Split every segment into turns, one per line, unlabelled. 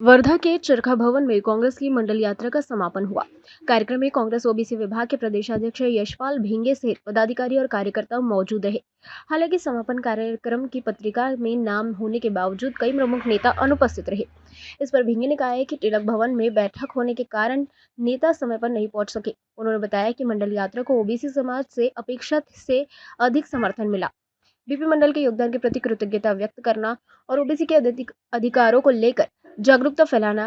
वर्धा के चरखा भवन में कांग्रेस की मंडल यात्रा का समापन हुआ। कार्यक्रम में कांग्रेस ओबीसी विभाग के प्रदेशाध्यक्ष यशपाल भिंगे सहित पदाधिकारी और कार्यकर्ता मौजूद रहे। हालांकि समापन कार्यक्रम की पत्रिका में नाम होने के बावजूद कई प्रमुख नेता अनुपस्थित रहे। इस पर भिंगे ने कहा है कि तिलक भवन में बैठक होने के कारण नेता समय पर नहीं पहुंच सके। उन्होंने बताया कि मंडल यात्रा को ओबीसी समाज से अपेक्षा से अधिक समर्थन मिला। बीपी मंडल के योगदान के प्रति कृतज्ञता व्यक्त करना और ओबीसी के अधिकारों को लेकर जागरूकता फैलाना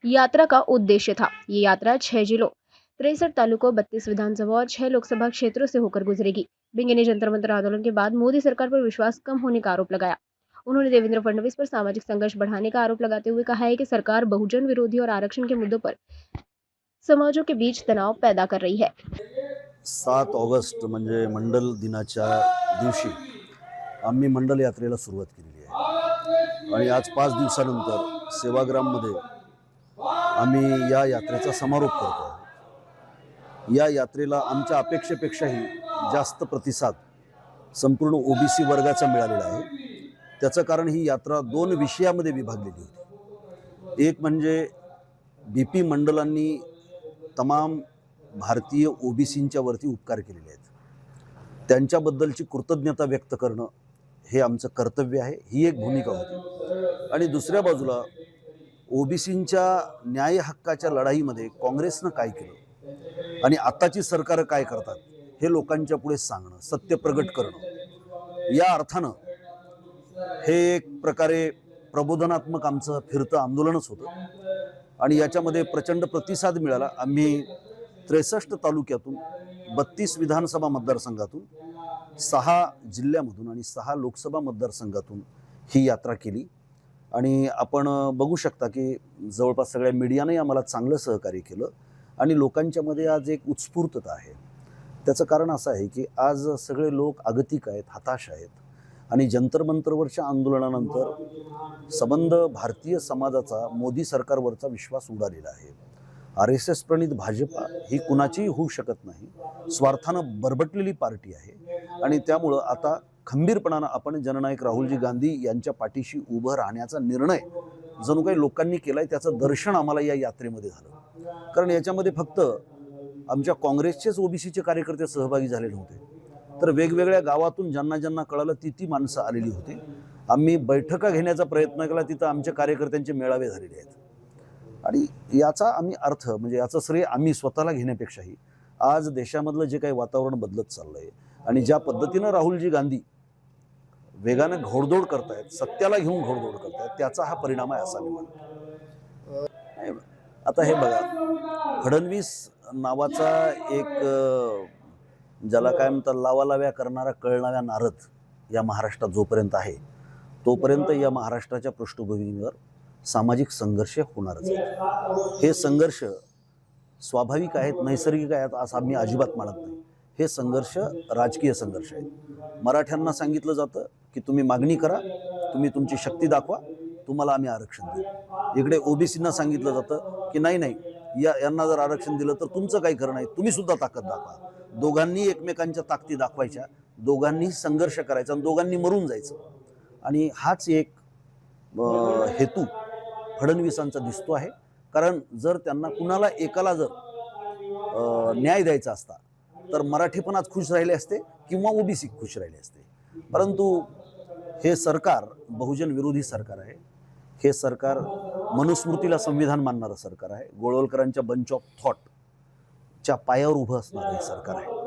यात्रा का उद्देश्य था। ये यात्रा 6 जिलों, 63 तालुकों, 32 विधानसभा और 6 लोकसभा क्षेत्रों से होकर गुजरेगी। बिंगे ने जंतर मंतर आंदोलन के बाद मोदी सरकार पर विश्वास कम होने का आरोप लगाया। उन्होंने देवेंद्र फडणवीस पर सामाजिक संघर्ष बढ़ाने का आरोप लगाते हुए कहा है कि सरकार बहुजन विरोधी और आरक्षण के मुद्दों पर समाजों के बीच तनाव पैदा कर रही है।
7 ऑगस्ट म्हणजे मंडल दिनाच्या दिवशी आम्ही मंडल यात्रेला सुरुवात केलेली आहे आणि आज 5 दिवसानंतर सेवाग्राममध्ये आम्ही या यात्रेचा समारोप करतो आहोत। या यात्रेला आमच्या अपेक्षेपेक्षाही जास्त प्रतिसाद संपूर्ण ओबीसी वर्गाचा मिळालेला आहे। त्याचं कारण ही यात्रा 2 विषयामध्ये विभागलेली होती। एक म्हणजे बीपी मंडलांनी तमाम भारतीय ओबीसींच्या वरती उपकार केलेले आहेत, त्यांच्याबद्दलची कृतज्ञता व्यक्त करणं हे आमचं कर्तव्य आहे, ही एक भूमिका होती। आणि दुसऱ्या बाजूला ओबीसींच्या न्याय हक्काच्या लढाईमध्ये काँग्रेसनं काय केलं आणि आताची सरकार काय करतात हे लोकांच्या पुढे सांगणं, सत्य प्रगट करणं, या अर्थानं हे एक प्रकारे प्रबोधनात्मक आमचं फिरतं आंदोलनच होतं आणि याच्यामध्ये प्रचंड प्रतिसाद मिळाला। आम्ही 63 तालुक्यातून, 32 विधानसभा मतदारसंघातून, 6 जिल्ह्यामधून आणि 6 लोकसभा मतदारसंघातून ही यात्रा केली आणि आपण बघू शकता की जवळपास सगळ्या मीडियाने आम्हाला चांगलं सहकार्य केलं आणि लोकांच्यामध्ये आज एक उत्स्फूर्तता आहे। त्याचं कारण असं आहे की आज सगळे लोक आगतिक आहेत, हताश आहेत आणि जंतर मंतरवरच्या आंदोलनानंतर संबंध भारतीय समाजाचा मोदी सरकारवरचा विश्वास उडालेला आहे। RSS प्रणित भाजपा ही कुणाचीही होऊ शकत नाही, स्वार्थानं बरबटलेली पार्टी आहे आणि त्यामुळं आता खंबीरपणानं आपण जननायक राहुलजी गांधी यांच्या पाठीशी उभं राहण्याचा निर्णय जणू काही लोकांनी केलाय, त्याचं दर्शन आम्हाला या यात्रेमध्ये झालं। कारण याच्यामध्ये फक्त आमच्या काँग्रेसचेच ओबीसीचे कार्यकर्ते सहभागी झाले नव्हते, तर वेगवेगळ्या गावातून ज्यांना ज्यांना कळालं ती माणसं आलेली होती। आम्ही बैठका घेण्याचा प्रयत्न केला, तिथं आमच्या कार्यकर्त्यांचे मेळावे झालेले आहेत आणि याचा आम्ही अर्थ म्हणजे याचं श्रेय आम्ही स्वतःला घेण्यापेक्षाही आज देशामधलं जे काही वातावरण बदलत चाललंय आणि ज्या पद्धतीनं राहुलजी गांधी वेगानं घोडदौड करतायत, सत्याला घेऊन घोडदौड करतायत, त्याचा हा परिणाम आहे असं मी म्हणतो। आता हे बघा, फडणवीस नावाचा एक ज्याला काय म्हणतात लावालाव्या करणारा कळणाऱ्या नारद या महाराष्ट्रात जोपर्यंत आहे तोपर्यंत या महाराष्ट्राच्या पृष्ठभूमीवर सामाजिक संघर्ष होणारच आहे। हे संघर्ष स्वाभाविक आहेत, नैसर्गिक आहेत असं आम्ही अजिबात मानत नाही। हे संघर्ष राजकीय संघर्ष आहेत। मराठ्यांना सांगितलं जातं की तुम्ही मागणी करा, तुम्ही तुमची शक्ती दाखवा, तुम्हाला आम्ही आरक्षण देऊ। इकडे ओबीसींना सांगितलं जातं की नाही यांना जर आरक्षण दिलं तर तुमचं काही खरं नाही, तुम्ही सुद्धा ताकद दाखवा। दोघांनी एकमेकांच्या ताकदी दाखवायच्या, दोघांनी संघर्ष करायचा आणि दोघांनी मरून जायचं आणि हाच एक हेतू फडणवीसांचा दिसतो आहे। कारण जर त्यांना कुणाला एकाला जर न्याय द्यायचा असता तर मराठी पण आज खुश राहिले असते किंवा ओबीसी खुश राहिले असते, परंतु हे सरकार बहुजन विरोधी सरकार आहे। हे सरकार मनुस्मृतीला संविधान मानणारं सरकार आहे। गोळवलकरांच्या बंच ऑफ थॉट च्या पायावर उभं असणारं हे सरकार आहे।